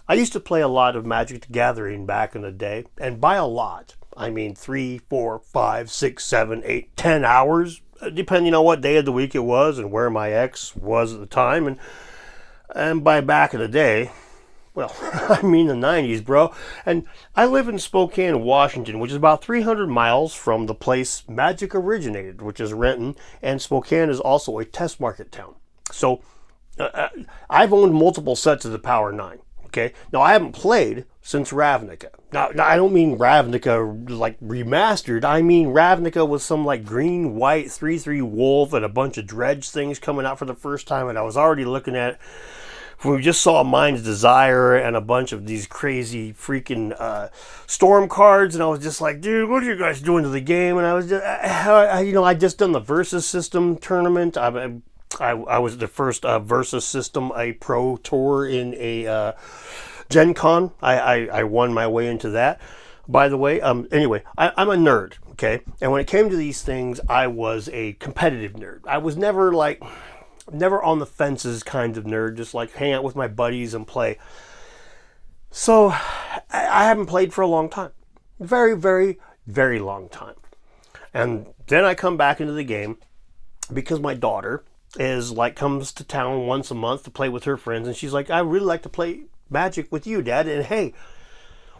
I used to play a lot of Magic the Gathering back in the day, and by a lot, I mean 3, 4, 5, 6, 7, 8, 10 hours, depending on what day of the week it was and where my ex was at the time. And by back in the day, well, I mean the 90s, bro. And I live in Spokane, Washington, which is about 300 miles from the place Magic originated, which is Renton, and Spokane is also a test market town. So I've owned multiple sets of the Power 9. Okay, now I haven't played since Ravnica. Now I don't mean Ravnica like remastered. I mean Ravnica with some like green, white, 3/3 wolf and a bunch of dredge things coming out for the first time, and I was already looking at. We just saw Mind's Desire and a bunch of these crazy freaking storm cards, and I was just like, dude, what are you guys doing to the game? And I was just, I just done the Versus System tournament. I was the first Versus System, a pro tour in a Gen Con. I won my way into that, by the way. Anyway, I'm a nerd, okay? And when it came to these things, I was a competitive nerd. I was never on the fences kind of nerd, just like hang out with my buddies and play. So I haven't played for a long time. Very, very, very long time. And then I come back into the game because my daughter comes to town once a month to play with her friends, and she's like, I really like to play Magic with you, Dad, and hey,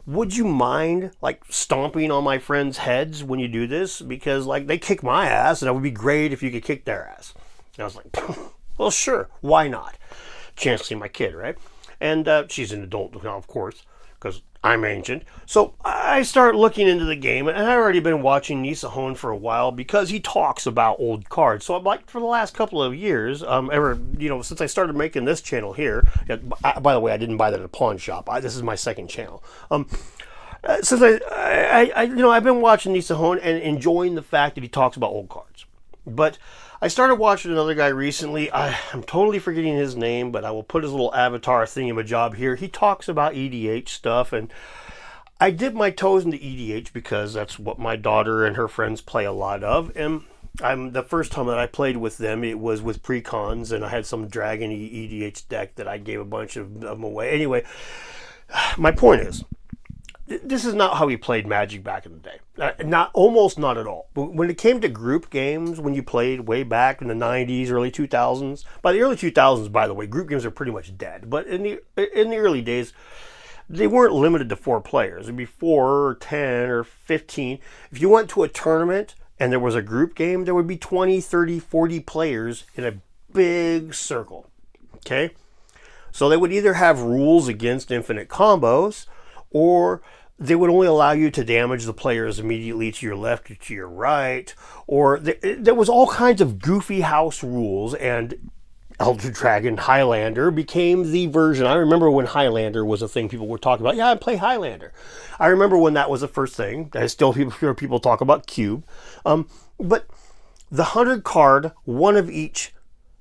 would you mind like stomping on my friends' heads when you do this? Because like they kick my ass, and it would be great if you could kick their ass. And I was like, well, sure, why not? Chance to see my kid, right? And she's an adult now, of course, because I'm ancient. So I start looking into the game, and I've already been watching Nisa Hone for a while because he talks about old cards. So I'm like, for the last couple of years, since I started making this channel here. By the way, I didn't buy that at a pawn shop. This is my second channel. Since I've been watching Nisa Hone and enjoying the fact that he talks about old cards, but I started watching another guy recently. I'm totally forgetting his name, but I will put his little avatar thingamajob here. He talks about EDH stuff, and I dip my toes into EDH because that's what my daughter and her friends play a lot of. And the first time that I played with them, it was with precons, and I had some Dragon EDH deck that I gave a bunch of them away. Anyway, my point is, this is not how we played Magic back in the day. Almost not at all. But when it came to group games, when you played way back in the 90s, early 2000s, by the early 2000s, by the way, group games are pretty much dead. But in the early days, they weren't limited to 4 players. It'd be 4 or 10 or 15. If you went to a tournament and there was a group game, there would be 20, 30, 40 players in a big circle. Okay? So they would either have rules against infinite combos, or they would only allow you to damage the players immediately to your left or to your right, or there was all kinds of goofy house rules, and Elder Dragon Highlander became the version. I remember when Highlander was a thing people were talking about. Yeah, I play Highlander. I remember when that was the first thing. I still hear people talk about Cube. But the 100 card, one of each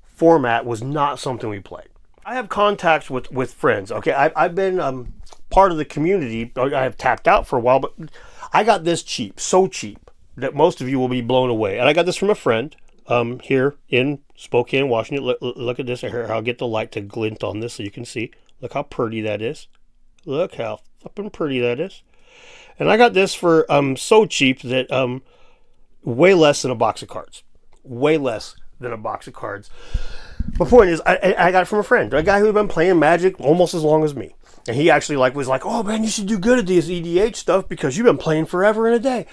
format was not something we played. I have contacts with friends. Okay, I've been part of the community. I have tapped out for a while, but I got this cheap, so cheap that most of you will be blown away. And I got this from a friend here in Spokane, Washington. Look at this here. I'll get the light to glint on this so you can see. Look how pretty that is. Look how flippin' pretty that is. And I got this for so cheap that way less than a box of cards. Way less than a box of cards. My point is, I got it from a friend, a guy who had been playing Magic almost as long as me. And he actually was like, oh man, you should do good at this EDH stuff because you've been playing forever and a day.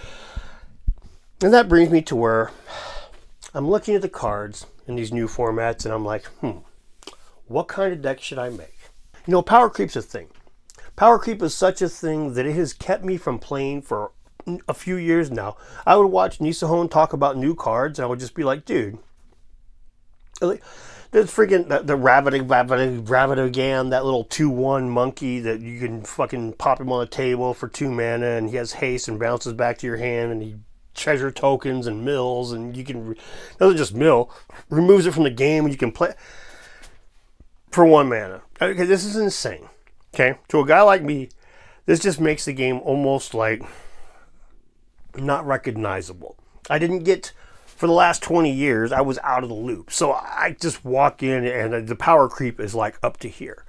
And that brings me to where I'm looking at the cards in these new formats, and I'm like, what kind of deck should I make? You know, power creep's a thing. Power creep is such a thing that it has kept me from playing for a few years now. I would watch Nisa Hone talk about new cards, and I would just be like, dude, there's freaking the Ravadagan, that little 2/1 monkey that you can fucking pop him on the table for 2 mana, and he has haste and bounces back to your hand, and he treasure tokens and mills, and you can doesn't just mill, removes it from the game, and you can play for 1 mana. Okay, this is insane. Okay, to a guy like me, this just makes the game almost like not recognizable. I didn't get. For the last 20 years, I was out of the loop. So I just walk in and the power creep is like up to here.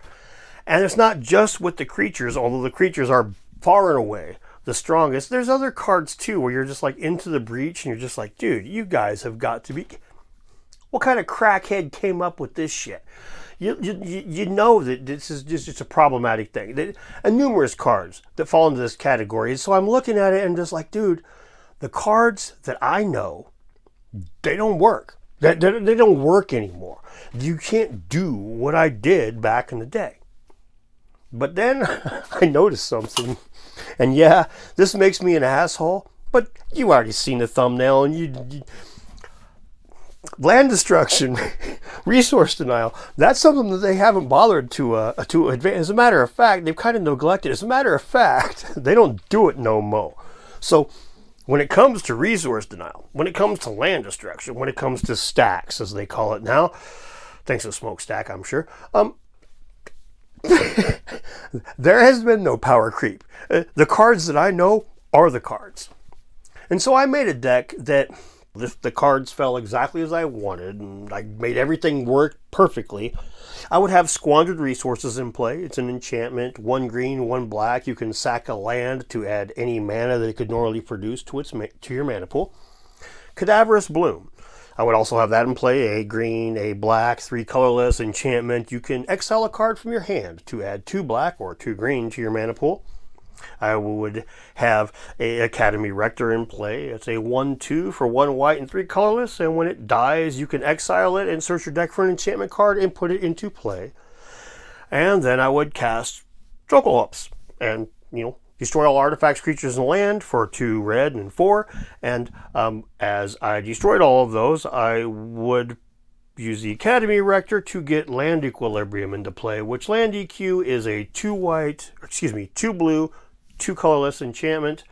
And it's not just with the creatures, although the creatures are far and away the strongest. There's other cards too where you're just like Into the Breach and you're just like, dude, you guys have got to be... What kind of crackhead came up with this shit? You know that this is just a problematic thing. And numerous cards that fall into this category. So I'm looking at it and just like, dude, the cards that I know, they don't work. They don't work anymore. You can't do what I did back in the day. But then I noticed something. And yeah, this makes me an asshole. But you already seen the thumbnail and you land destruction, resource denial, that's something that they haven't bothered to advance. As a matter of fact, they've kind of neglected. As a matter of fact, they don't do it no more. So when it comes to resource denial, when it comes to land destruction, when it comes to stacks, as they call it now, thanks to Smokestack, I'm sure, there has been no power creep. The cards that I know are the cards. And so I made a deck that the cards fell exactly as I wanted, and I made everything work perfectly. I would have Squandered Resources in play. It's an enchantment, 1 green, 1 black. You can sack a land to add any mana that it could normally produce to your mana pool. Cadaverous Bloom. I would also have that in play, a green, a black, 3 colorless enchantment. You can exile a card from your hand to add 2 black or 2 green to your mana pool. I would have a Academy Rector in play. It's a 1/2 for 1 white and 3 colorless, and when it dies, you can exile it and search your deck for an enchantment card and put it into play. And then I would cast Strokeups and, destroy all artifacts, creatures, and land for 2 red and 4. And as I destroyed all of those, I would use the Academy Rector to get Land Equilibrium into play, which Land EQ is a 2 blue, 2 colorless enchantment.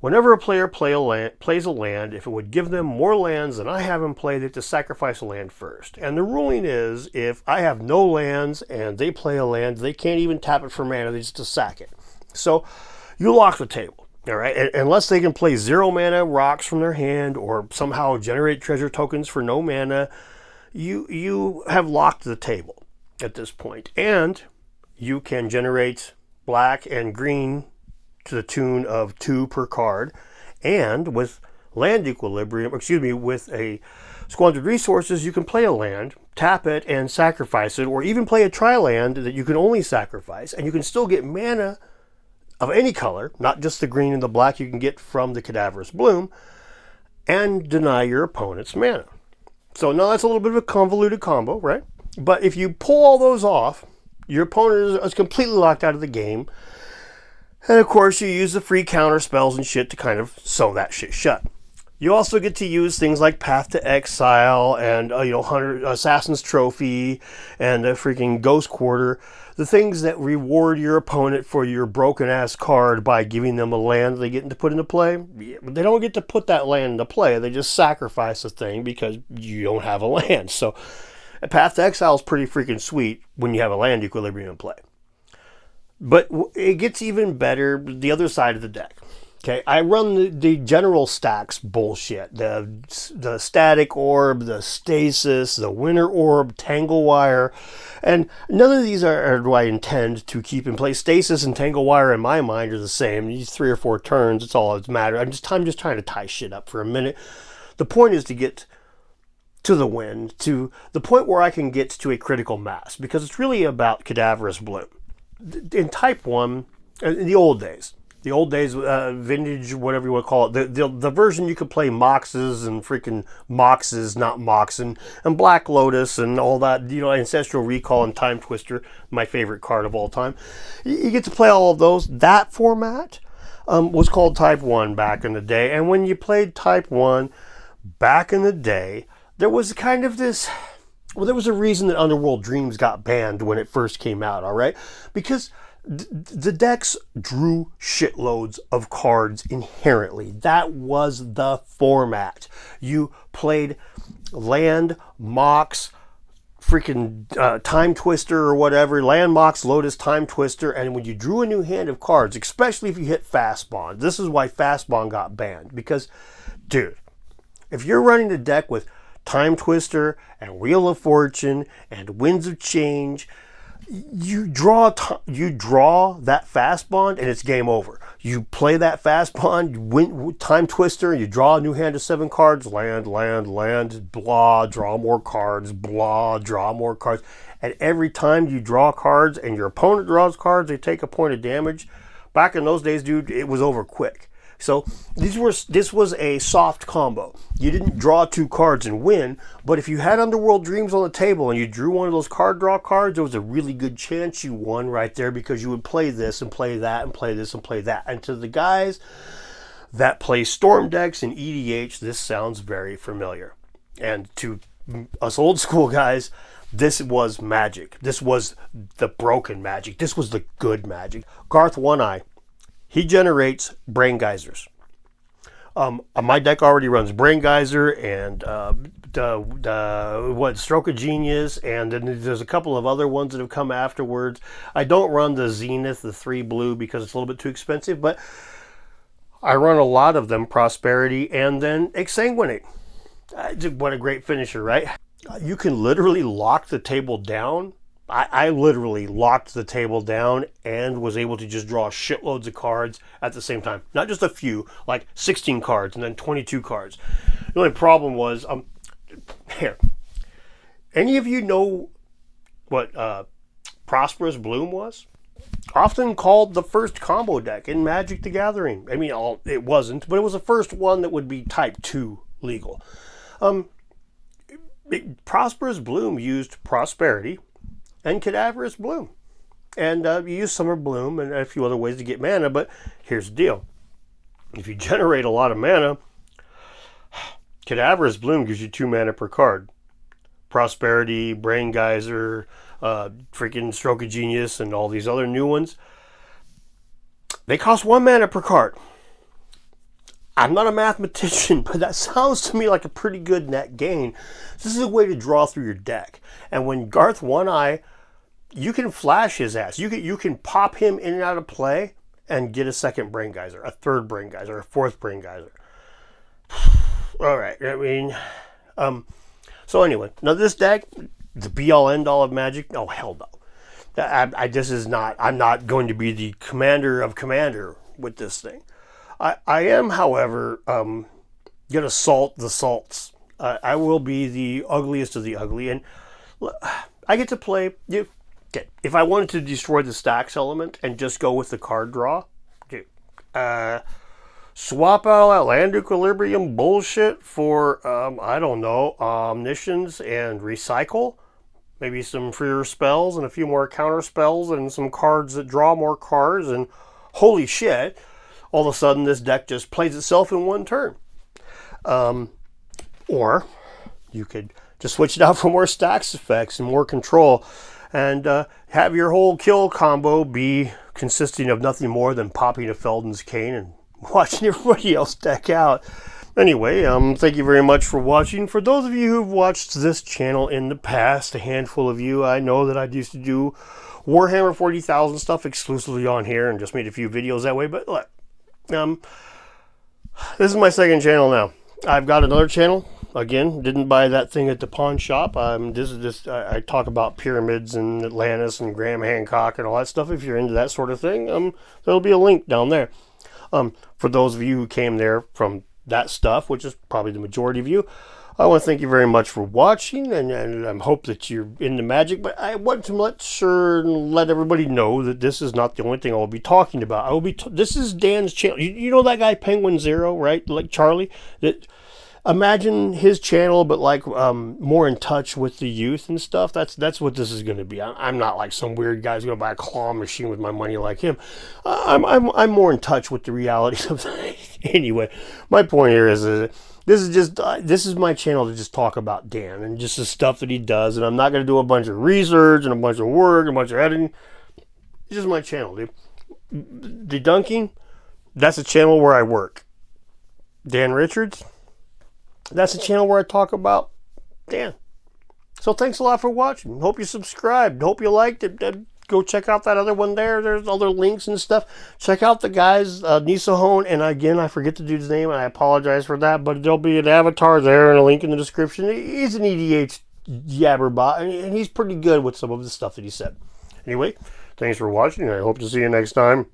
Whenever a player plays a land, if it would give them more lands than I have in play, they have to sacrifice a land first. And the ruling is, if I have no lands and they play a land, they can't even tap it for mana, they just have to sack it. So you lock the table. All right, unless they can play 0 mana rocks from their hand or somehow generate treasure tokens for no mana, you have locked the table at this point. And you can generate black and green to the tune of 2 per card. And with Land Equilibrium, with a Squandered Resources, you can play a land, tap it, and sacrifice it, or even play a tri-land that you can only sacrifice, and you can still get mana of any color, not just the green and the black you can get from the Cadaverous Bloom, and deny your opponent's mana. So now that's a little bit of a convoluted combo, right? But if you pull all those off, your opponent is completely locked out of the game. And of course, you use the free counter spells and shit to kind of sew that shit shut. You also get to use things like Path to Exile and Assassin's Trophy and a freaking Ghost Quarter. The things that reward your opponent for your broken ass card by giving them a land they get to put into play. Yeah, but they don't get to put that land into play. They just sacrifice a thing because you don't have a land. So a Path to Exile is pretty freaking sweet when you have a Land Equilibrium in play. But it gets even better the other side of the deck. Okay, I run the general stacks bullshit. The Static Orb, the Stasis, the Winter Orb, Tangle Wire. And none of these do I intend to keep in place. Stasis and Tangle Wire in my mind are the same. These 3 or 4 turns, it's all that matters. I'm just trying to tie shit up for a minute. The point is to get to the win, to the point where I can get to a critical mass, because it's really about Cadaverous Bloom. In Type 1, in the old days, vintage, whatever you want to call it, the version you could play Moxes and freaking Moxes, not Mox, and Black Lotus and all that, Ancestral Recall and Time Twister, my favorite card of all time. You get to play all of those. That format was called Type 1 back in the day. And when you played Type 1 back in the day, there was kind of this... Well, there was a reason that Underworld Dreams got banned when it first came out, all right? Because the decks drew shitloads of cards inherently. That was the format. You played Land, Mox, freaking Time Twister or whatever, Land, Mox, Lotus, Time Twister, and when you drew a new hand of cards, especially if you hit Fast Bond, this is why Fast Bond got banned. Because, dude, if you're running a deck with Time Twister and Wheel of Fortune and Winds of Change, you draw that fast bond and it's game over. You play that fast bond, you win time twister, you draw a new hand of 7 cards, land, blah, draw more cards, blah, draw more cards. And every time you draw cards and your opponent draws cards, they take a point of damage. Back in those days, dude, it was over quick. So this was a soft combo. You didn't draw 2 cards and win, but if you had Underworld Dreams on the table and you drew one of those card draw cards, there was a really good chance you won right there, because you would play this and play that and play this and play that. And to the guys that play Storm decks and EDH, this sounds very familiar. And to us old school guys, this was magic. This was the broken magic. This was the good magic. Garth One Eye, he generates Brain Geysers. My deck already runs Brain Geyser and Stroke of Genius, and then there's a couple of other ones that have come afterwards. I don't run the Zenith, the 3 blue, because it's a little bit too expensive, but I run a lot of them, Prosperity, and then Exsanguinate. What a great finisher, right? You can literally lock the table down. I literally locked the table down and was able to just draw shitloads of cards at the same time. Not just a few, like 16 cards and then 22 cards. The only problem was, here. Any of you know what Prosperous Bloom was? Often called the first combo deck in Magic the Gathering. I mean, it wasn't, but it was the first one that would be Type 2 legal. Prosperous Bloom used Prosperity and Cadaverous Bloom. And you use Summer Bloom and a few other ways to get mana, but here's the deal. If you generate a lot of mana, Cadaverous Bloom gives you 2 mana per card. Prosperity, Brain Geyser, freaking Stroke of Genius, and all these other new ones, they cost 1 mana per card. I'm not a mathematician, but that sounds to me like a pretty good net gain. This is a way to draw through your deck. And when Garth One Eye, you can flash his ass. You can pop him in and out of play and get a second Brain Geyser, a third Brain Geyser, a fourth Brain Geyser. All right, I mean, so anyway, now this deck, the be-all end-all of Magic, oh hell no. I'm not going to be the commander of commander with this thing. I am, however, going to salt the salts. I will be the ugliest of the ugly, and I get to play. If I wanted to destroy the stacks element and just go with the card draw, swap out that land equilibrium bullshit for, I don't know, omniscience and recycle. Maybe some freer spells and a few more counter spells and some cards that draw more cards, and holy shit, all of a sudden this deck just plays itself in one turn. Or you could just switch it out for more stacks effects and more control, and have your whole kill combo be consisting of nothing more than popping a Felden's Cane and watching everybody else deck out. Anyway, thank you very much for watching. For those of you who've watched this channel in the past, a handful of you, I know that I used to do Warhammer 40,000 stuff exclusively on here and just made a few videos that way, but look, this is my second channel now. I've got another channel. Again, didn't buy that thing at the pawn shop. I talk about pyramids and Atlantis and Graham Hancock and all that stuff. If you're into that sort of thing, there'll be a link down there. For those of you who came there from that stuff, which is probably the majority of you, I want to thank you very much for watching, and I hope that you're into Magic, but I want to let everybody know that this is not the only thing I will be talking about. This is Dan's channel. You know that guy Penguin Zero, right? Like Charlie? Imagine his channel, but like more in touch with the youth and stuff. That's what this is going to be. I'm not like some weird guy who's going to buy a claw machine with my money like him. I'm more in touch with the realities of things. Anyway, my point here is this is my channel to just talk about Dan and just the stuff that he does, and I'm not going to do a bunch of research and a bunch of work and a bunch of editing. This is my channel, dude. The Dunking, that's a channel where I work. Dan Richards, that's a channel where I talk about Dan. So thanks a lot for watching. Hope you subscribed. Hope you liked it. Go check out that other one there. There's other links and stuff. Check out the guys, Nisahone, and again, I forget the dude's name, and I apologize for that, but there'll be an avatar there and a link in the description. He's an EDH jabberbot, and he's pretty good with some of the stuff that he said. Anyway, thanks for watching, and I hope to see you next time.